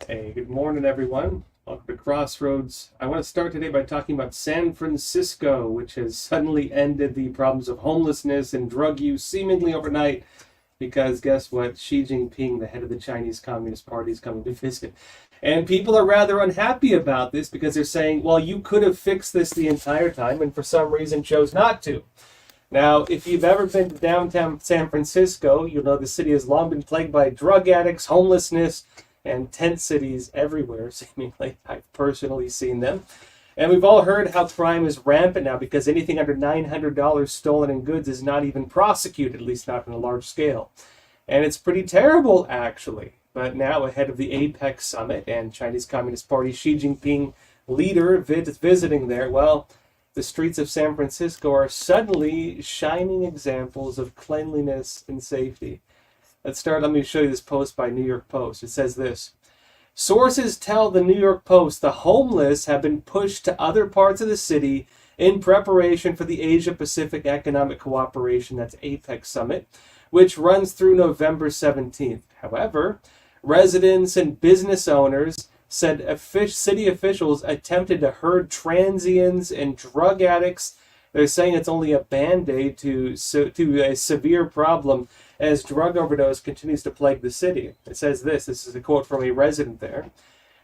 Hey, good morning, everyone. Welcome to Crossroads. I want to start today by talking about San Francisco, which has suddenly ended the problems of homelessness and drug use seemingly overnight. Because guess what? Xi Jinping, the head of the Chinese Communist Party, is coming to visit. And people are rather unhappy about this because they're saying, well, you could have fixed this the entire time and for some reason chose not to. Now, if you've ever been to downtown San Francisco, you'll know the city has long been plagued by drug addicts, homelessness, and tent cities everywhere, seemingly. I've personally seen them. And we've all heard how crime is rampant now because anything under $900 stolen in goods is not even prosecuted, at least not on a large scale. And it's pretty terrible, actually. But now, ahead of the Epoch summit and Chinese Communist Party Xi Jinping leader visiting there, well, the streets of San Francisco are suddenly shining examples of cleanliness and safety. Let me show you this post by New York Post. It says this: sources tell the New York Post the homeless have been pushed to other parts of the city in preparation for the Asia-Pacific Economic Cooperation, that's APEC Summit, which runs through November 17th. However, residents and business owners said city officials attempted to herd transients and drug addicts. They're saying it's only a band-aid to a severe problem as drug overdose continues to plague the city. It says this is a quote from a resident there.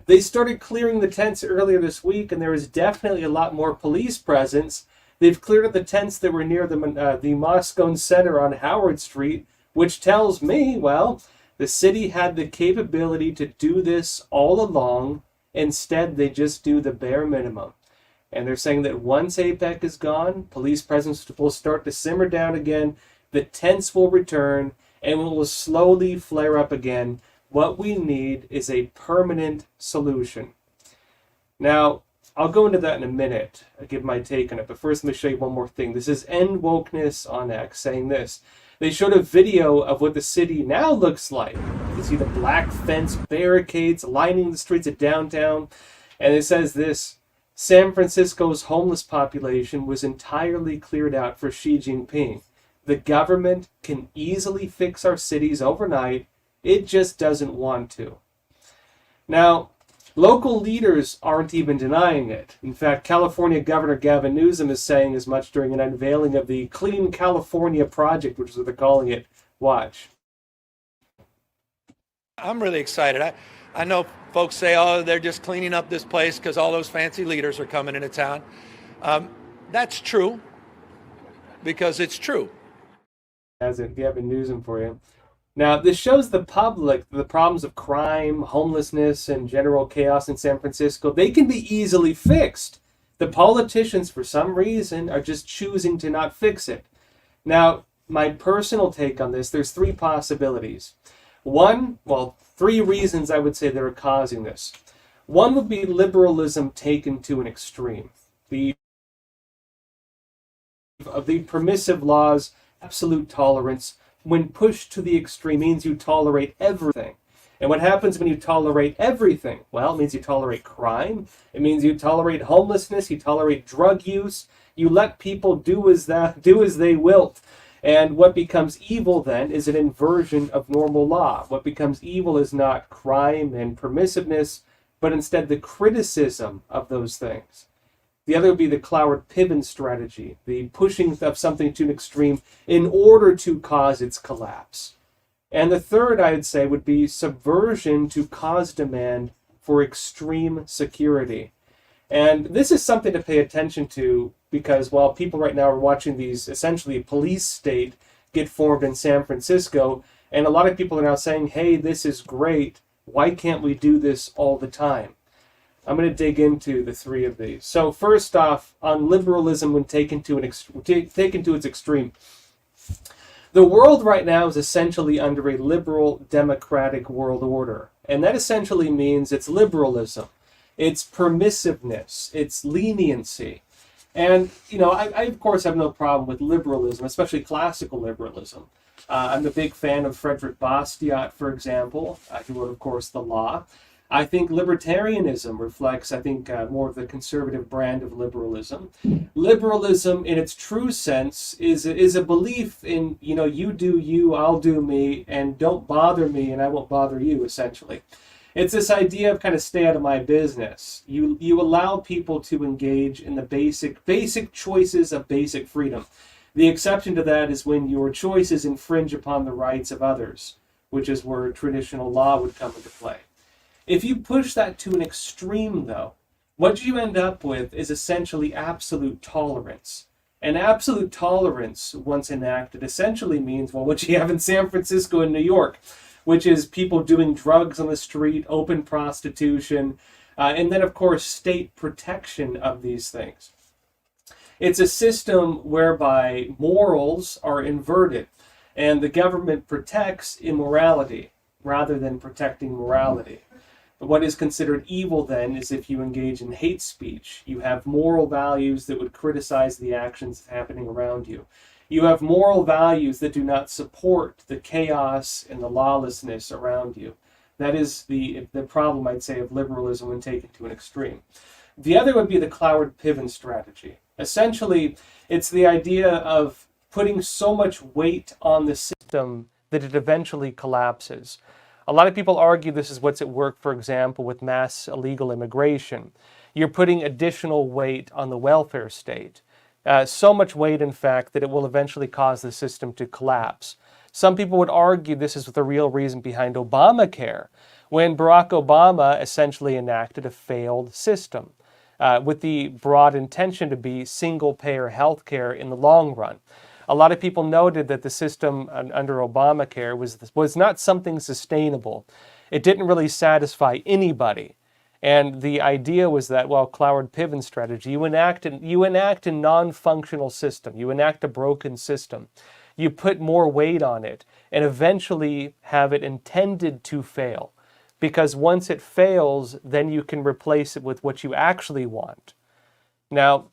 They started clearing the tents earlier this week, and there is definitely a lot more police presence. They've cleared up the tents that were near the Moscone Center on Howard Street, which tells me, well, the city had the capability to do this all along. Instead, they just do the bare minimum. And they're saying that once APEC is gone, police presence will start to simmer down again, the tents will return, and it will slowly flare up again. What we need is a permanent solution. Now, I'll go into that in a minute. I'll give my take on it. But first, let me show you one more thing. This is End Wokeness on X saying this. They showed a video of what the city now looks like. You see the black fence barricades lining the streets of downtown. And it says this: San Francisco's homeless population was entirely cleared out for Xi Jinping. The government can easily fix our cities overnight. It just doesn't want to. Now, local leaders aren't even denying it. In fact, California Governor Gavin Newsom is saying as much during an unveiling of the Clean California Project, which is what they're calling it. Watch. I'm really excited. I know folks say, oh, they're just cleaning up this place because all those fancy leaders are coming into town. That's true, because it's true. As in Gavin Newsom for you. Now, this shows the public the problems of crime, homelessness, and general chaos in San Francisco. They can be easily fixed. The politicians, for some reason, are just choosing to not fix it. Now, my personal take on this, there's three possibilities. Three reasons I would say that are causing this. One would be liberalism taken to an extreme. The permissive laws, absolute tolerance, when pushed to the extreme, means you tolerate everything. And what happens when you tolerate everything? Well, it means you tolerate crime. It means you tolerate homelessness. You tolerate drug use. You let people do as they will. And what becomes evil then is an inversion of normal law. What becomes evil is not crime and permissiveness, but instead the criticism of those things. The other would be the Cloward-Piven strategy, the pushing of something to an extreme in order to cause its collapse. And the third, I'd say, would be subversion to cause demand for extreme security. And this is something to pay attention to because while people right now are watching these essentially police state get formed in San Francisco, and a lot of people are now saying, hey, this is great. Why can't we do this all the time? I'm going to dig into the three of these. So first off, on liberalism when taken to its extreme. The world right now is essentially under a liberal democratic world order. And that essentially means it's liberalism. It's permissiveness. It's leniency. And, I of course have no problem with liberalism, especially classical liberalism. I'm a big fan of Frederick Bastiat, for example, who wrote, of course, The Law. I think libertarianism reflects, more of the conservative brand of liberalism. Liberalism, in its true sense, is a belief in, you do you, I'll do me, and don't bother me, and I won't bother you, essentially. It's this idea of kind of stay out of my business. You allow people to engage in the basic choices of basic freedom. The exception to that is when your choices infringe upon the rights of others, which is where traditional law would come into play. If you push that to an extreme, though, what you end up with is essentially absolute tolerance. And absolute tolerance, once enacted, essentially means, well, what you have in San Francisco and New York, which is people doing drugs on the street, open prostitution, and then, of course, state protection of these things. It's a system whereby morals are inverted, and the government protects immorality rather than protecting morality. What is considered evil then is if you engage in hate speech. You have moral values that would criticize the actions happening around you. You have moral values that do not support the chaos and the lawlessness around you. That is the problem, I'd say, of liberalism when taken to an extreme. The other would be the Cloward-Piven strategy. Essentially, it's the idea of putting so much weight on the system that it eventually collapses. A lot of people argue this is what's at work, for example, with mass illegal immigration. You're putting additional weight on the welfare state. So much weight, in fact, that it will eventually cause the system to collapse. Some people would argue this is the real reason behind Obamacare, when Barack Obama essentially enacted a failed system with the broad intention to be single-payer health care in the long run. A lot of people noted that the system under Obamacare was not something sustainable. It didn't really satisfy anybody. And the idea was that, well, Cloward-Piven strategy, you enact a non-functional system. You enact a broken system. You put more weight on it and eventually have it intended to fail. Because once it fails, then you can replace it with what you actually want. Now,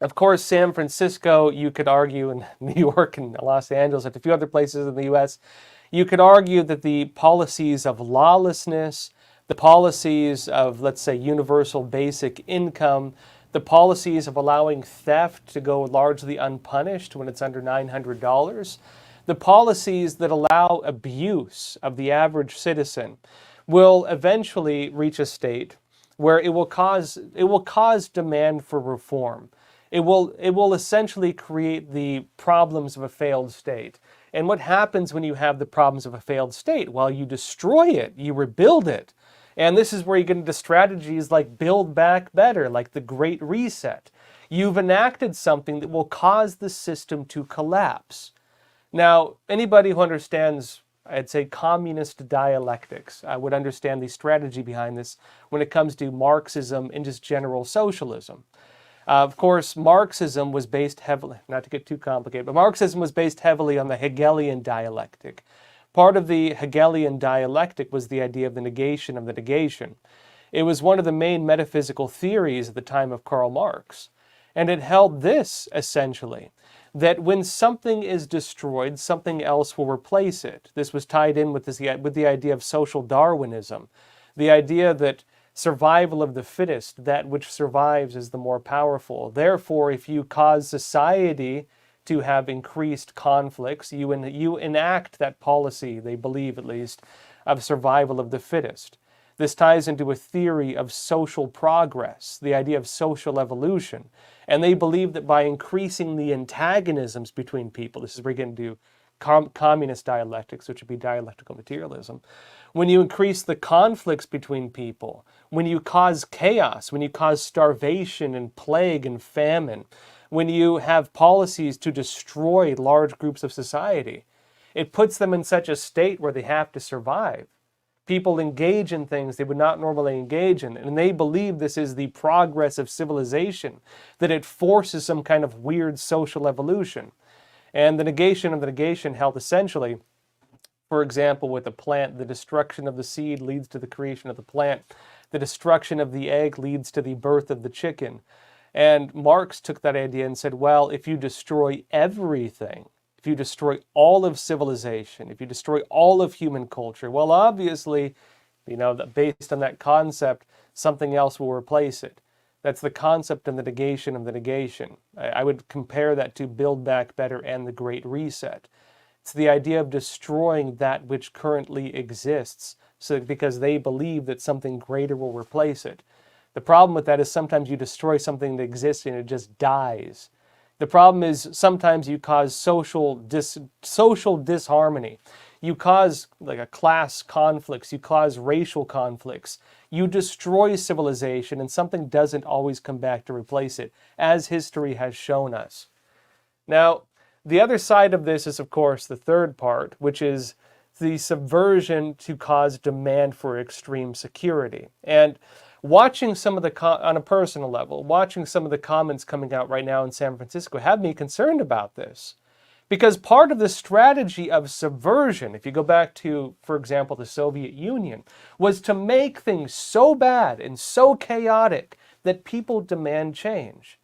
of course, San Francisco, you could argue, and New York and Los Angeles and a few other places in the U.S., you could argue that the policies of lawlessness, the policies of, let's say, universal basic income, the policies of allowing theft to go largely unpunished when it's under $900, the policies that allow abuse of the average citizen will eventually reach a state where it will cause demand for reform. It will essentially create the problems of a failed state. And what happens when you have the problems of a failed state? Well, you destroy it, you rebuild it. And this is where you get into strategies like Build Back Better, like the Great Reset. You've enacted something that will cause the system to collapse. Now, anybody who understands, I'd say, communist dialectics would understand the strategy behind this when it comes to Marxism and just general socialism. Of course, Marxism was based heavily, not to get too complicated, but Marxism was based heavily on the Hegelian dialectic. Part of the Hegelian dialectic was the idea of the negation of the negation. It was one of the main metaphysical theories at the time of Karl Marx. And it held this, essentially, that when something is destroyed, something else will replace it. This was tied in with the idea of social Darwinism, the idea that survival of the fittest, that which survives is the more powerful. Therefore, if you cause society to have increased conflicts, you enact that policy, they believe at least, of survival of the fittest. This ties into a theory of social progress, the idea of social evolution. And they believe that by increasing the antagonisms between people, this is where we get into communist dialectics, which would be dialectical materialism. When you increase the conflicts between people, when you cause chaos, when you cause starvation and plague and famine, when you have policies to destroy large groups of society, it puts them in such a state where they have to survive. People engage in things they would not normally engage in, and they believe this is the progress of civilization, that it forces some kind of weird social evolution. And the negation of the negation held essentially, for example, with a plant, the destruction of the seed leads to the creation of the plant. The destruction of the egg leads to the birth of the chicken. And Marx took that idea and said, well, if you destroy everything, if you destroy all of civilization, if you destroy all of human culture, well, obviously, based on that concept, something else will replace it. That's the concept of the negation of the negation. I would compare that to Build Back Better and the Great Reset. It's the idea of destroying that which currently exists so because they believe that something greater will replace it. The problem with that is sometimes you destroy something that exists and it just dies. The problem is sometimes you cause social disharmony. You cause like a class conflicts, you cause racial conflicts. You destroy civilization and something doesn't always come back to replace it, as history has shown us. Now, the other side of this is, of course, the third part, which is the subversion to cause demand for extreme security. And watching some of the, on a personal level, watching some of the comments coming out right now in San Francisco have me concerned about this. Because part of the strategy of subversion, if you go back to, for example, the Soviet Union, was to make things so bad and so chaotic that people demand change.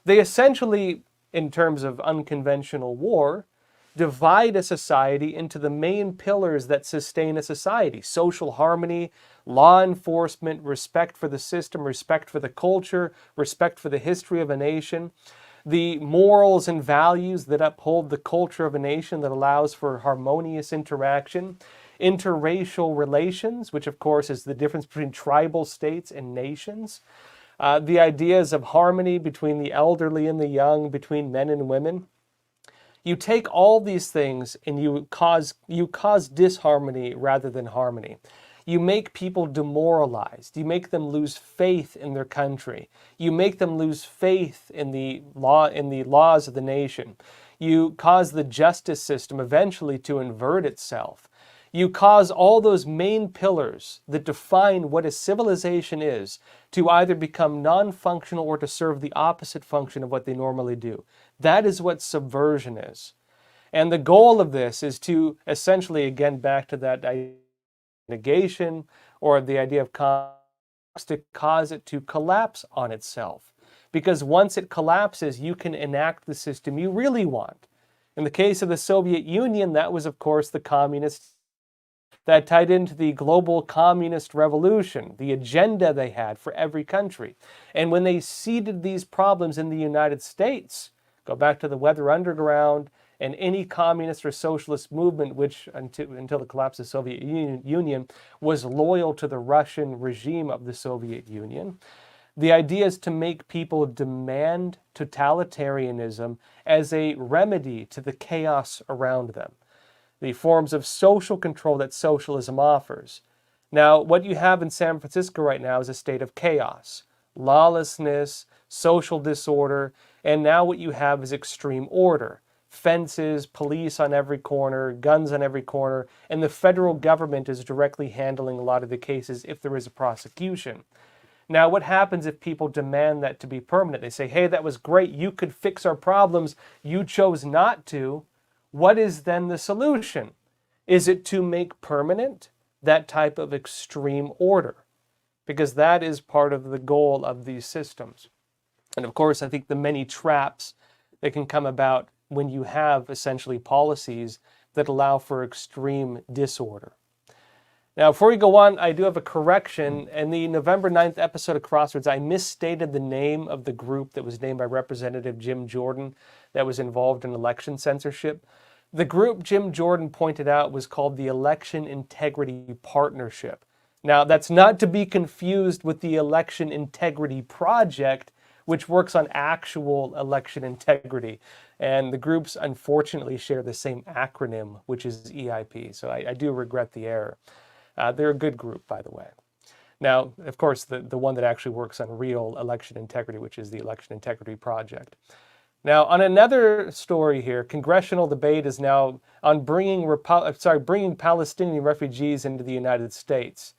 They essentially, in terms of unconventional war, divide a society into the main pillars that sustain a society: social harmony, law enforcement, respect for the system, respect for the culture, respect for the history of a nation, the morals and values that uphold the culture of a nation that allows for harmonious interaction, interracial relations, which of course is the difference between tribal states and nations, the ideas of harmony between the elderly and the young, between men and women. You take all these things and you cause disharmony rather than harmony. You make people demoralized. You make them lose faith in their country. You make them lose faith in the laws of the nation. You cause the justice system eventually to invert itself. You cause all those main pillars that define what a civilization is to either become non-functional or to serve the opposite function of what they normally do. That is what subversion is. And the goal of this is to essentially, again, back to that negation or the idea of to cause it to collapse on itself. Because once it collapses, you can enact the system you really want. In the case of the Soviet Union, that was, of course, the communists. That tied into the global communist revolution, the agenda they had for every country. And when they seeded these problems in the United States, go back to the Weather Underground and any communist or socialist movement which, until the collapse of the Soviet Union, was loyal to the Russian regime of the Soviet Union. The idea is to make people demand totalitarianism as a remedy to the chaos around them, the forms of social control that socialism offers. Now, what you have in San Francisco right now is a state of chaos, lawlessness, social disorder, and now what you have is extreme order. Fences, police on every corner, guns on every corner, and the federal government is directly handling a lot of the cases if there is a prosecution. Now, what happens if people demand that to be permanent? They say, hey, that was great, you could fix our problems, you chose not to. What is then the solution? Is it to make permanent that type of extreme order? Because that is part of the goal of these systems. And of course, I think the many traps that can come about when you have essentially policies that allow for extreme disorder. Now, before we go on, I do have a correction. In the November 9th episode of Crossroads, I misstated the name of the group that was named by Representative Jim Jordan that was involved in election censorship. The group Jim Jordan pointed out was called the Election Integrity Partnership. Now, that's not to be confused with the Election Integrity Project, which works on actual election integrity. And the groups, unfortunately, share the same acronym, which is EIP. So I do regret the error. They're a good group, by the way. Now, of course, the one that actually works on real election integrity, which is the Election Integrity Project. Now, on another story here, congressional debate is now on bringing Palestinian refugees into the United States.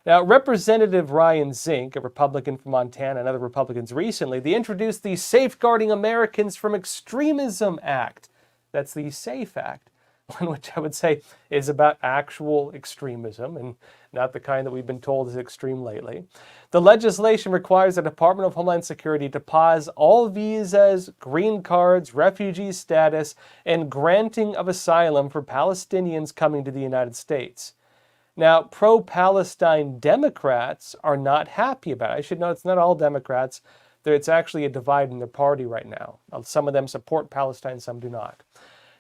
Now, Representative Ryan Zink, a Republican from Montana, and other Republicans recently, they introduced the Safeguarding Americans from Extremism Act. That's the SAFE Act, one which I would say is about actual extremism and not the kind that we've been told is extreme lately. The legislation requires the Department of Homeland Security to pause all visas, green cards, refugee status, and granting of asylum for Palestinians coming to the United States. Now, pro-Palestine Democrats are not happy about it. I should know it's not all Democrats. It's actually a divide in their party right now. Some of them support Palestine, some do not.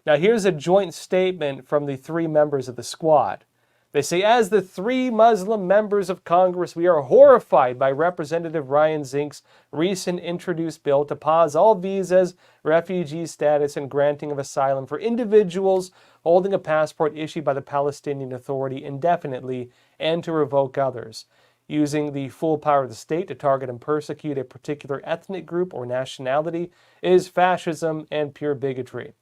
Now, here's a joint statement from the three members of the squad. They say, as the 3 Muslim members of Congress, we are horrified by Representative Ryan Zink's recent introduced bill to pause all visas, refugee status, and granting of asylum for individuals holding a passport issued by the Palestinian Authority indefinitely, and to revoke others. Using the full power of the state to target and persecute a particular ethnic group or nationality is fascism and pure bigotry.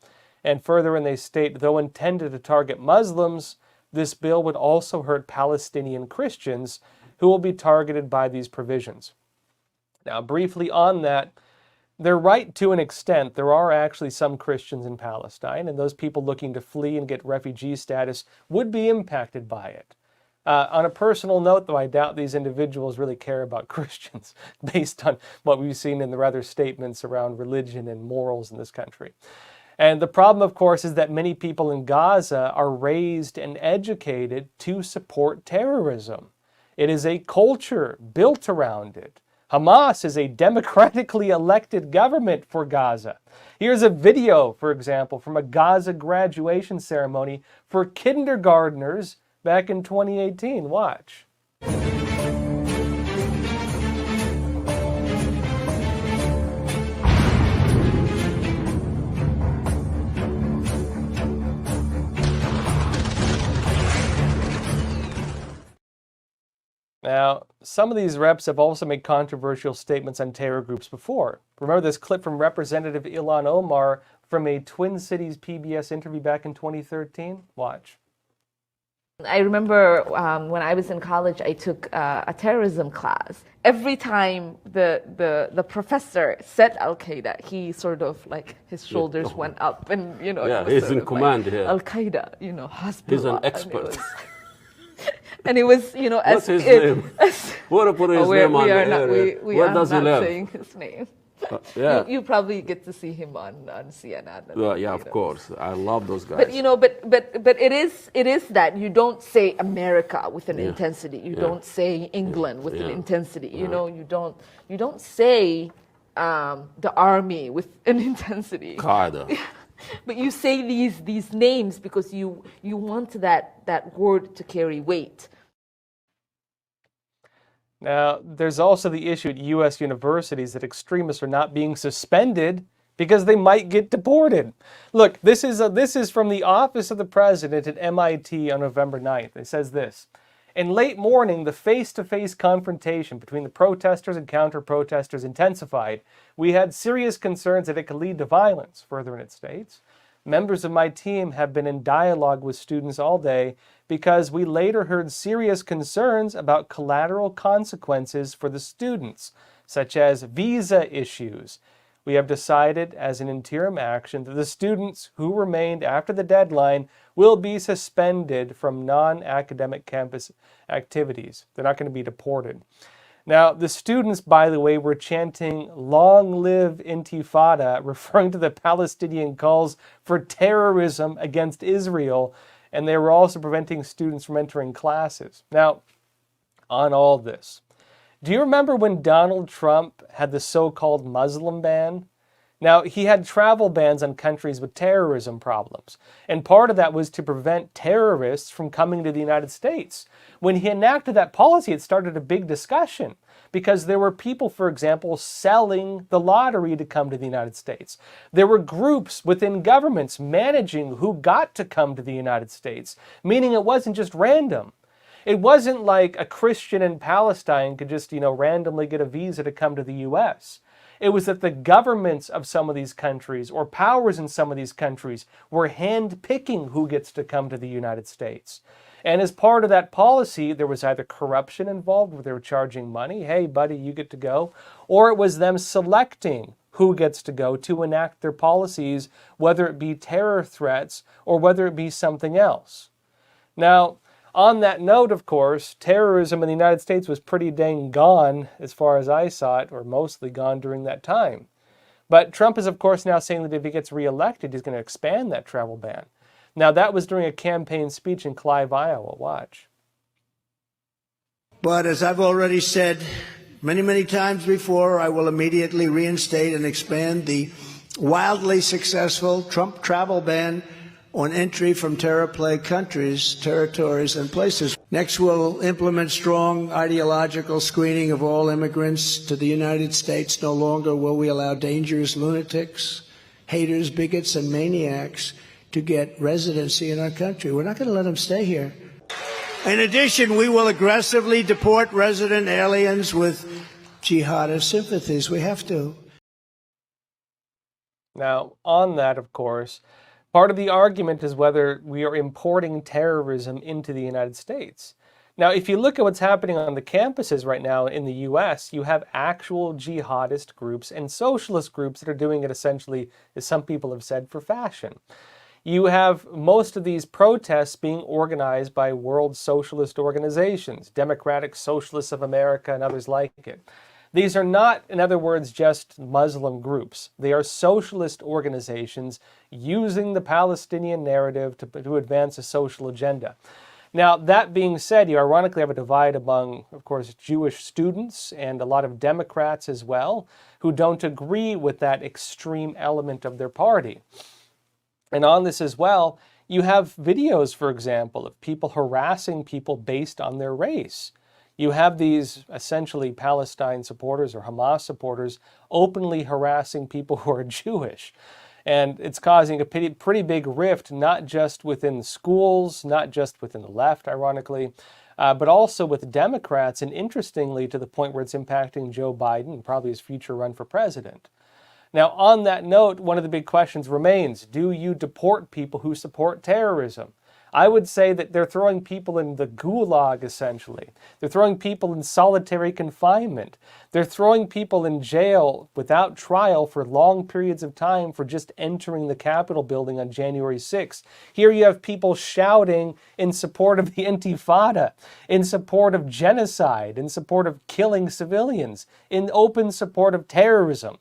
And further, when they state, though intended to target Muslims, this bill would also hurt Palestinian Christians who will be targeted by these provisions. Now, briefly on that, they're right to an extent. There are actually some Christians in Palestine, and those people looking to flee and get refugee status would be impacted by it. On a personal note, though, I doubt these individuals really care about Christians based on what we've seen in the other statements around religion and morals in this country. And the problem, of course, is that many people in Gaza are raised and educated to support terrorism. It is a culture built around it. Hamas is a democratically elected government for Gaza. Here's a video, for example, from a Gaza graduation ceremony for kindergartners back in 2018. Watch. Now, some of these reps have also made controversial statements on terror groups before. Remember this clip from Representative Ilhan Omar from a Twin Cities PBS interview back in 2013? Watch. I remember when I was in college, I took a terrorism class. Every time the professor said Al-Qaeda, he sort of like his shoulders went up, and you know. Yeah, he's in command here. Al-Qaeda, you know, Hezbollah. He's an expert. And it was, you know, what's his name? What put his name on the area? Where does he live? Saying his name. Yeah. You probably get to see him on CNN. Well, yeah, of course. I love those guys. But you know, but it is that you don't say America with an intensity. You don't say England with an intensity. You know, you don't say the army with an intensity. Qaeda. But you say these names because you want that word to carry weight. Now, there's also the issue at U.S. universities that extremists are not being suspended because they might get deported. Look, this is from the Office of the President at MIT on November 9th. It says this: in late morning, the face-to-face confrontation between the protesters and counter-protesters intensified. We had serious concerns that it could lead to violence. Further, it states, members of my team have been in dialogue with students all day because we later heard serious concerns about collateral consequences for the students, such as visa issues. We have decided as an interim action that the students who remained after the deadline will be suspended from non-academic campus activities. They're not going to be deported. Now, the students, by the way, were chanting, "Long live Intifada," referring to the Palestinian calls for terrorism against Israel, and they were also preventing students from entering classes. Now, on all this, do you remember when Donald Trump had the so-called Muslim ban? Now, he had travel bans on countries with terrorism problems, and part of that was to prevent terrorists from coming to the United States. When he enacted that policy, it started a big discussion because there were people, for example, selling the lottery to come to the United States. There were groups within governments managing who got to come to the United States, meaning it wasn't just random. It wasn't like a Christian in Palestine could just, randomly get a visa to come to the U.S. It was that the governments of some of these countries or powers in some of these countries were hand-picking who gets to come to the United States. And as part of that policy, there was either corruption involved where they were charging money, hey, buddy, you get to go, or it was them selecting who gets to go to enact their policies, whether it be terror threats or whether it be something else. Now, on that note, of course, terrorism in the United States was pretty dang gone as far as I saw it, or mostly gone during that time. But Trump is, of course, now saying that if he gets reelected, he's going to expand that travel ban. Now, that was during a campaign speech in Clive, Iowa. Watch. But as I've already said many, many times before, I will immediately reinstate and expand the wildly successful Trump travel ban on entry from terror-plagued countries, territories, and places. Next, we'll implement strong ideological screening of all immigrants to the United States. No longer will we allow dangerous lunatics, haters, bigots, and maniacs to get residency in our country. We're not going to let them stay here. In addition, we will aggressively deport resident aliens with jihadist sympathies. We have to. Now, on that, of course, part of the argument is whether we are importing terrorism into the United States. Now, if you look at what's happening on the campuses right now in the U.S., you have actual jihadist groups and socialist groups that are doing it essentially, as some people have said, for fashion. You have most of these protests being organized by world socialist organizations, Democratic Socialists of America and others like it. These are not, in other words, just Muslim groups. They are socialist organizations using the Palestinian narrative to advance a social agenda. Now, that being said, you ironically have a divide among, of course, Jewish students and a lot of Democrats as well, who don't agree with that extreme element of their party. And on this as well, you have videos, for example, of people harassing people based on their race. You have these essentially Palestine supporters or Hamas supporters openly harassing people who are Jewish. And it's causing a pretty big rift, not just within schools, not just within the left, ironically, but also with Democrats, and interestingly, to the point where it's impacting Joe Biden and probably his future run for president. Now, on that note, one of the big questions remains, do you deport people who support terrorism? I would say that they're throwing people in the gulag, essentially. They're throwing people in solitary confinement. They're throwing people in jail without trial for long periods of time for just entering the Capitol building on January 6th. Here you have people shouting in support of the Intifada, in support of genocide, in support of killing civilians, in open support of terrorism.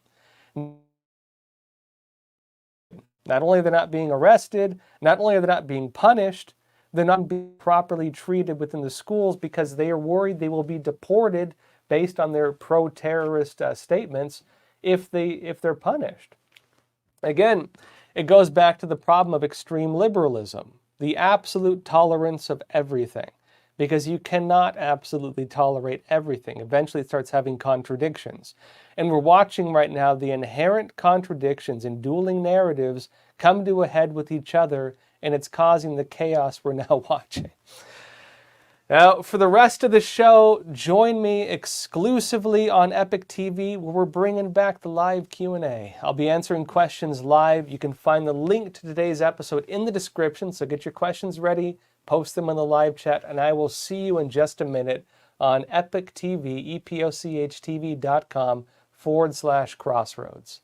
Not only are they not being arrested, not only are they not being punished, they're not being properly treated within the schools because they are worried they will be deported based on their pro-terrorist statements if they're punished. Again, it goes back to the problem of extreme liberalism, the absolute tolerance of everything, because you cannot absolutely tolerate everything. Eventually it starts having contradictions. And we're watching right now the inherent contradictions in dueling narratives come to a head with each other, and it's causing the chaos we're now watching. Now, for the rest of the show, join me exclusively on Epoch TV, where we're bringing back the live Q&A. I'll be answering questions live. You can find the link to today's episode in the description, so get your questions ready, post them in the live chat, and I will see you in just a minute on Epoch TV, epochtv.com/Crossroads.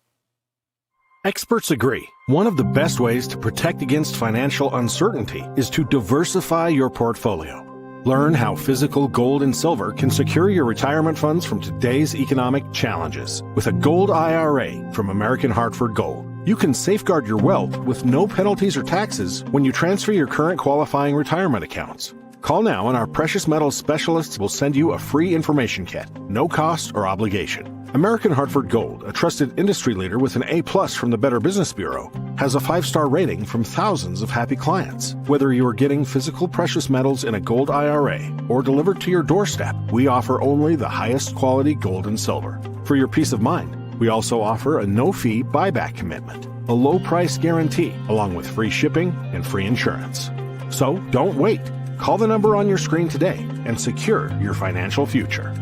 Experts agree. One of the best ways to protect against financial uncertainty is to diversify your portfolio. Learn how physical gold and silver can secure your retirement funds from today's economic challenges. With a gold IRA from American Hartford Gold, you can safeguard your wealth with no penalties or taxes when you transfer your current qualifying retirement accounts. Call now and our precious metals specialists will send you a free information kit, no cost or obligation. American Hartford Gold, a trusted industry leader with an A+ from the Better Business Bureau, has a 5-star rating from thousands of happy clients. Whether you are getting physical precious metals in a gold IRA or delivered to your doorstep, we offer only the highest quality gold and silver. For your peace of mind, we also offer a no-fee buyback commitment, a low price guarantee, along with free shipping and free insurance. So don't wait. Call the number on your screen today and secure your financial future.